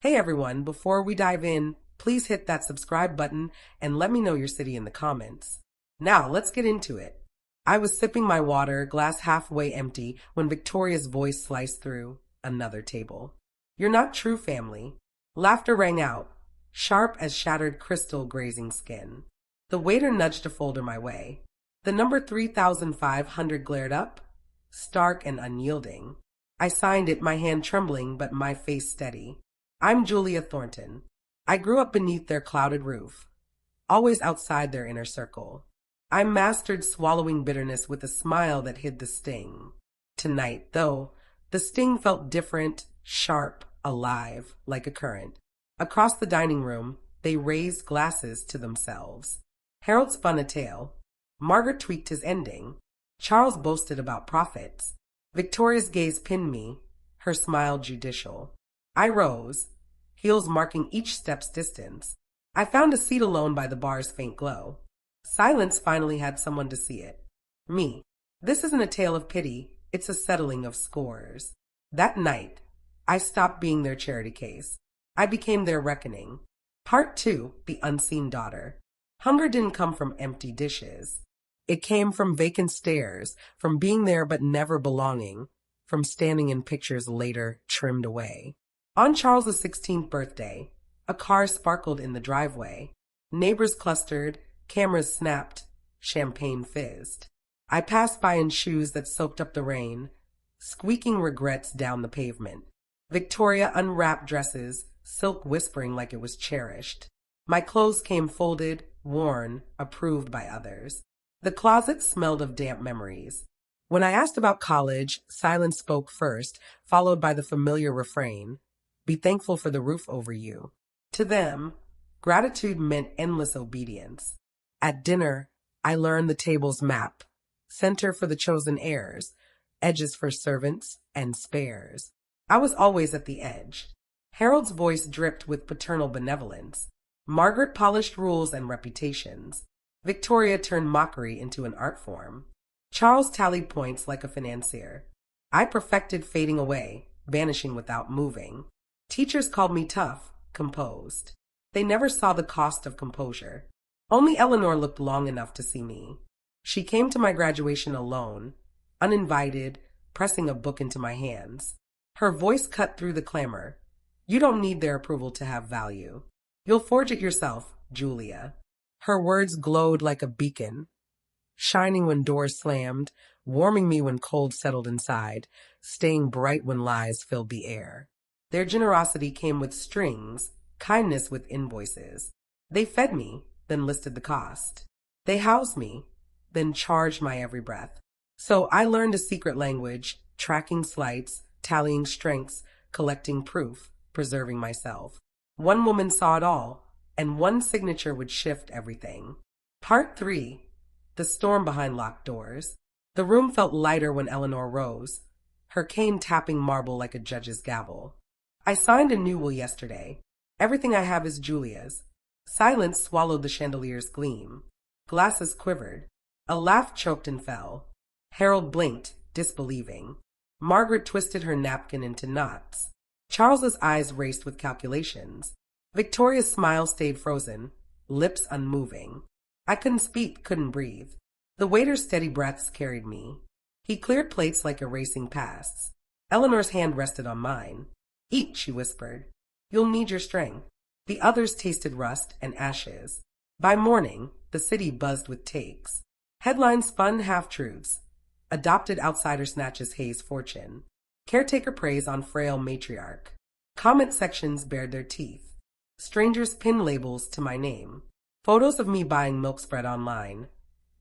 Hey everyone, before we dive in, please hit that subscribe button and let me know your city in the comments. Now, let's get into it. I was sipping my water, glass halfway empty, when Victoria's voice sliced through another table. You're not true family. Laughter rang out, sharp as shattered crystal grazing skin. The waiter nudged a folder my way. The number 3500 glared up, stark and unyielding. I signed it, my hand trembling but my face steady. I'm Julia Thornton. I grew up beneath their clouded roof, always outside their inner circle. I mastered swallowing bitterness with a smile that hid the sting. Tonight, though, the sting felt different, sharp, alive, like a current. Across the dining room, they raised glasses to themselves. Harold spun a tale. Margaret tweaked his ending. Charles boasted about profits. Victoria's gaze pinned me, her smile judicial. I rose, heels marking each step's distance. I found a seat alone by the bar's faint glow. Silence finally had someone to see it. Me. This isn't a tale of pity, it's a settling of scores. That night, I stopped being their charity case. I became their reckoning. Part 2, The Unseen Daughter. Hunger didn't come from empty dishes. It came from vacant stares, from being there but never belonging, from standing in pictures later trimmed away. On Charles's 16th birthday, a car sparkled in the driveway. Neighbors clustered, cameras snapped, champagne fizzed. I passed by in shoes that soaked up the rain, squeaking regrets down the pavement. Victoria unwrapped dresses, silk whispering like it was cherished. My clothes came folded, worn, approved by others. The closet smelled of damp memories. When I asked about college, silence spoke first, followed by the familiar refrain. Be thankful for the roof over you. To them, gratitude meant endless obedience. At dinner, I learned the table's map. Center for the chosen heirs, edges for servants, and spares. I was always at the edge. Harold's voice dripped with paternal benevolence. Margaret polished rules and reputations. Victoria turned mockery into an art form. Charles tallied points like a financier. I perfected fading away, vanishing without moving. Teachers called me tough, composed. They never saw the cost of composure. Only Eleanor looked long enough to see me. She came to my graduation alone, uninvited, pressing a book into my hands. Her voice cut through the clamor. You don't need their approval to have value. You'll forge it yourself, Julia. Her words glowed like a beacon, shining when doors slammed, warming me when cold settled inside, staying bright when lies filled the air. Their generosity came with strings, kindness with invoices. They fed me, then listed the cost. They housed me, then charged my every breath. So I learned a secret language, tracking slights, tallying strengths, collecting proof, preserving myself. One woman saw it all, and one signature would shift everything. Part 3, The Storm Behind Locked Doors. The room felt lighter when Eleanor rose, her cane tapping marble like a judge's gavel. I signed a new will yesterday. Everything I have is Julia's. Silence swallowed the chandelier's gleam. Glasses quivered. A laugh choked and fell. Harold blinked, disbelieving. Margaret twisted her napkin into knots. Charles's eyes raced with calculations. Victoria's smile stayed frozen, lips unmoving. I couldn't speak, couldn't breathe. The waiter's steady breaths carried me. He cleared plates like erasing pasts. Eleanor's hand rested on mine. Eat, she whispered. You'll need your strength. The others tasted rust and ashes. By morning, the city buzzed with takes. Headlines spun half-truths. Adopted outsider snatches Hayes' fortune. Caretaker preys on frail matriarch. Comment sections bared their teeth. Strangers pinned labels to my name. Photos of me buying milk spread online.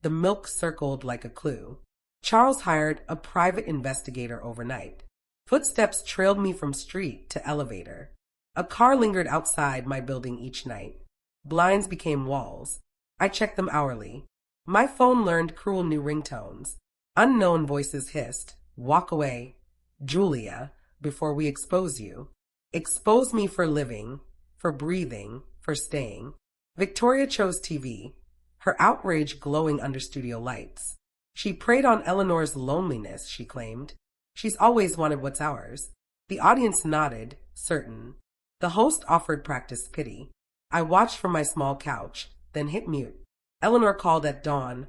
The milk circled like a clue. Charles hired a private investigator overnight. Footsteps trailed me from street to elevator. A car lingered outside my building each night. Blinds became walls. I checked them hourly. My phone learned cruel new ringtones. Unknown voices hissed, "Walk away, Julia, before we expose you." Expose me for living, for breathing, for staying. Victoria chose TV, her outrage glowing under studio lights. She preyed on Eleanor's loneliness, she claimed. She's always wanted what's ours. The audience nodded, certain. The host offered practice pity. I watched from my small couch, then hit mute. Eleanor called at dawn,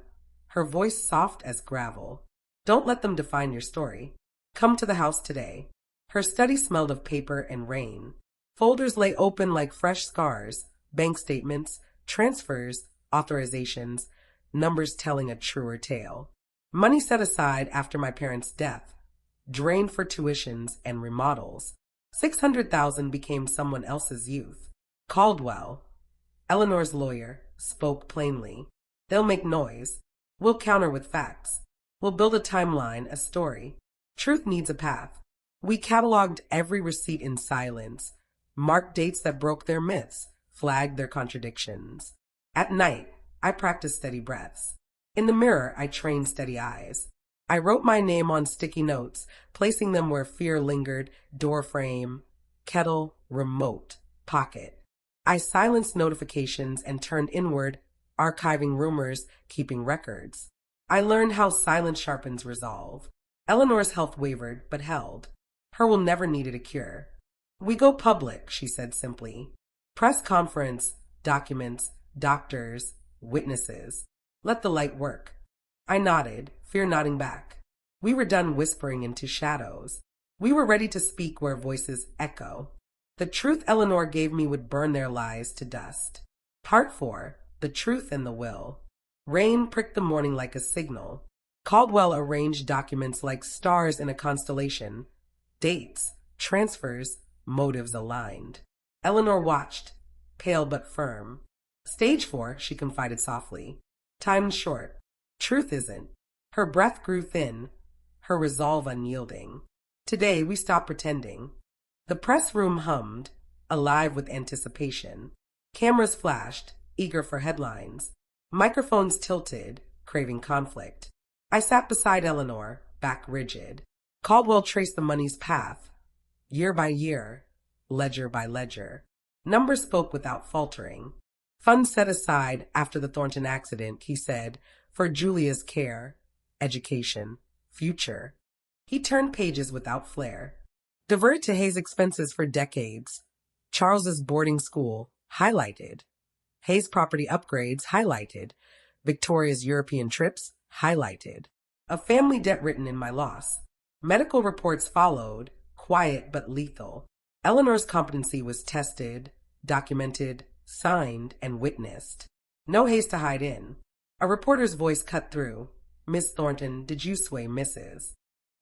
her voice soft as gravel. Don't let them define your story. Come to the house today. Her study smelled of paper and rain. Folders lay open like fresh scars, bank statements, transfers, authorizations, numbers telling a truer tale. Money set aside after my parents' death, drained for tuitions and remodels. 600,000 became someone else's youth. Caldwell, Eleanor's lawyer, spoke plainly. They'll make noise. We'll counter with facts. We'll build a timeline, a story. Truth needs a path. We cataloged every receipt in silence, marked dates that broke their myths, flagged their contradictions. At night, I practiced steady breaths. In the mirror, I trained steady eyes. I wrote my name on sticky notes, placing them where fear lingered: door frame, kettle, remote, pocket. I silenced notifications and turned inward, archiving rumors, keeping records. I learned how silence sharpens resolve. Eleanor's health wavered, but held. Her will never needed a cure. We go public, she said simply. Press conference, documents, doctors, witnesses. Let the light work. I nodded, fear nodding back. We were done whispering into shadows. We were ready to speak where voices echo. The truth Eleanor gave me would burn their lies to dust. Part 4. The Truth and the Will. Rain pricked the morning like a signal. Caldwell arranged documents like stars in a constellation. Dates, transfers, motives aligned. Eleanor watched, pale but firm. Stage 4, she confided softly. Time's short. Truth isn't. Her breath grew thin, her resolve unyielding. Today we stop pretending. The press room hummed, alive with anticipation. Cameras flashed, eager for headlines. Microphones tilted, craving conflict. I sat beside Eleanor, back rigid. Caldwell traced the money's path, year by year, ledger by ledger. Numbers spoke without faltering. Funds set aside after the Thornton accident, he said, for Julia's care, education, future. He turned pages without flair. Diverted to Hayes' expenses for decades. Charles's boarding school, highlighted. Hayes' property upgrades, highlighted. Victoria's European trips, highlighted. A family debt written in my loss. Medical reports followed, quiet but lethal. Eleanor's competency was tested, documented, signed, and witnessed. No haste to hide in. A reporter's voice cut through. Miss Thornton, did you sway Mrs.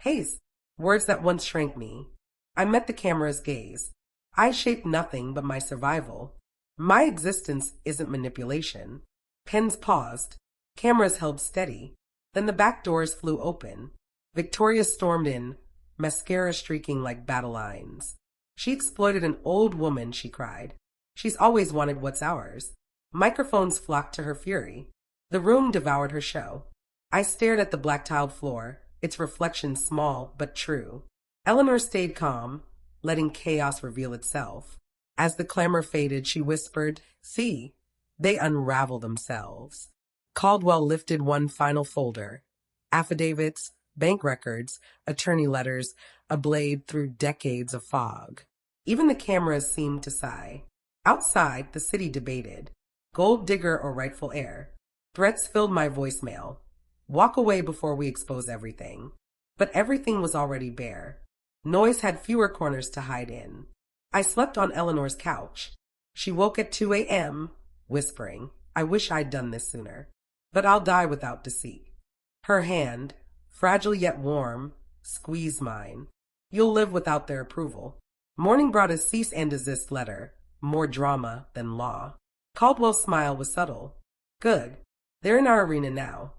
Hayes? Words that once shrank me. I met the camera's gaze. I shaped nothing but my survival. My existence isn't manipulation. Pens paused. Cameras held steady. Then the back doors flew open. Victoria stormed in, mascara streaking like battle lines. She exploited an old woman, she cried. She's always wanted what's ours. Microphones flocked to her fury. The room devoured her show. I stared at the black-tiled floor, its reflection small but true. Eleanor stayed calm, letting chaos reveal itself. As the clamor faded, she whispered, "See, they unravel themselves." Caldwell lifted one final folder. Affidavits, bank records, attorney letters, ablaze through decades of fog. Even the cameras seemed to sigh. Outside, the city debated. Gold digger or rightful heir. Threats filled my voicemail. Walk away before we expose everything. But everything was already bare. Noise had fewer corners to hide in. I slept on Eleanor's couch. She woke at 2 a.m., whispering, "I wish I'd done this sooner. But I'll die without deceit." Her hand, fragile yet warm, squeezed mine. "You'll live without their approval." Morning brought a cease and desist letter, more drama than law. Caldwell's smile was subtle. "Good. They're in our arena now."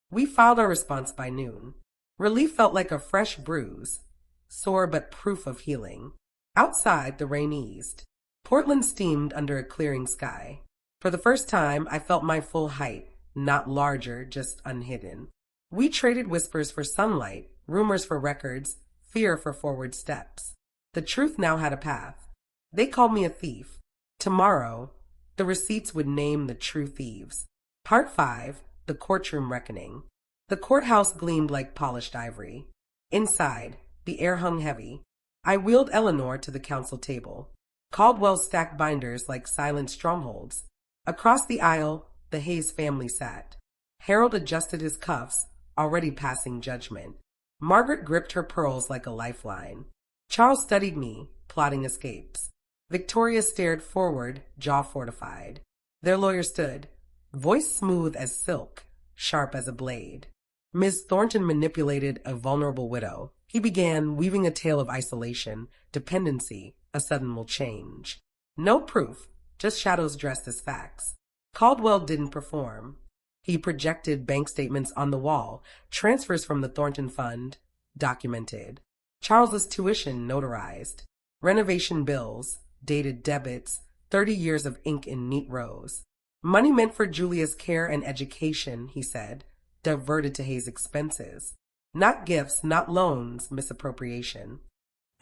We filed our response by noon. Relief felt like a fresh bruise, sore but proof of healing. Outside, the rain eased. Portland steamed under a clearing sky. For the first time, I felt my full height, not larger, just unhidden. We traded whispers for sunlight, rumors for records, fear for forward steps. The truth now had a path. They called me a thief. Tomorrow, the receipts would name the true thieves. Part 5. The Courtroom Reckoning. The courthouse gleamed like polished ivory. Inside, the air hung heavy. I wheeled Eleanor to the council table. Caldwell stacked binders like silent strongholds. Across the aisle, the Hayes family sat. Harold adjusted his cuffs, already passing judgment. Margaret gripped her pearls like a lifeline. Charles studied me, plotting escapes. Victoria stared forward, jaw fortified. Their lawyer stood, voice smooth as silk, sharp as a blade. Miss Thornton manipulated a vulnerable widow. He began weaving a tale of isolation, dependency, a sudden will change. No proof, just shadows dressed as facts. Caldwell didn't perform. He projected bank statements on the wall, transfers from the Thornton Fund, documented. Charles's tuition notarized. Renovation bills, dated debits, 30 years of ink in neat rows. Money meant for Julia's care and education, he said, diverted to Hayes' expenses. Not gifts, not loans, misappropriation.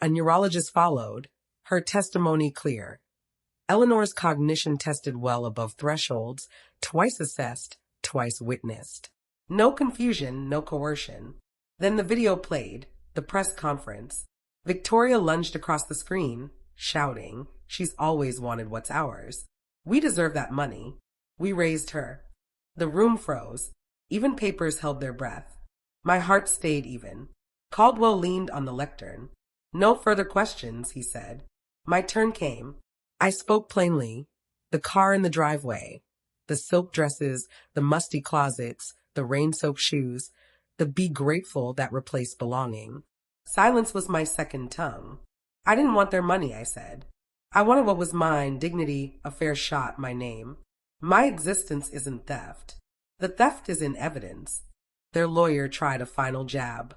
A neurologist followed, her testimony clear. Eleanor's cognition tested well above thresholds, twice assessed, twice witnessed. No confusion, no coercion. Then the video played, the press conference. Victoria lunged across the screen, shouting, she's always wanted what's ours. We deserve that money. We raised her. The room froze. Even papers held their breath. My heart stayed even. Caldwell leaned on the lectern. No further questions, he said. My turn came. I spoke plainly. The car in the driveway. The silk dresses, the musty closets, the rain-soaked shoes, the be grateful that replaced belonging. Silence was my second tongue. I didn't want their money, I said. I wanted what was mine, dignity, a fair shot, my name. My existence isn't theft. The theft is in evidence. Their lawyer tried a final jab.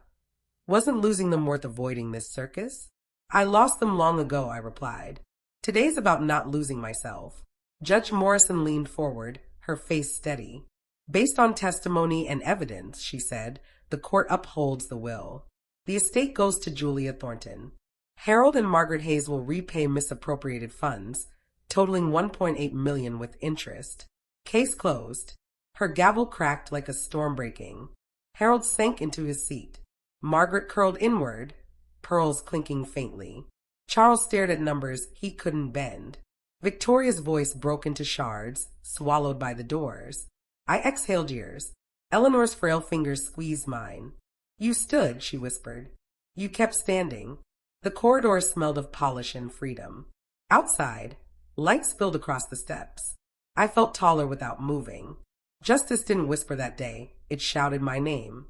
Wasn't losing them worth avoiding this circus? I lost them long ago, I replied. Today's about not losing myself. Judge Morrison leaned forward, her face steady. Based on testimony and evidence, she said, the court upholds the will. The estate goes to Julia Thornton. Harold and Margaret Hayes will repay misappropriated funds, totaling $1.8 million with interest. Case closed. Her gavel cracked like a storm breaking. Harold sank into his seat. Margaret curled inward, pearls clinking faintly. Charles stared at numbers he couldn't bend. Victoria's voice broke into shards, swallowed by the doors. I exhaled years. Eleanor's frail fingers squeezed mine. You stood, she whispered. You kept standing. The corridor smelled of polish and freedom. Outside, light spilled across the steps. I felt taller without moving. Justice didn't whisper that day. It shouted my name.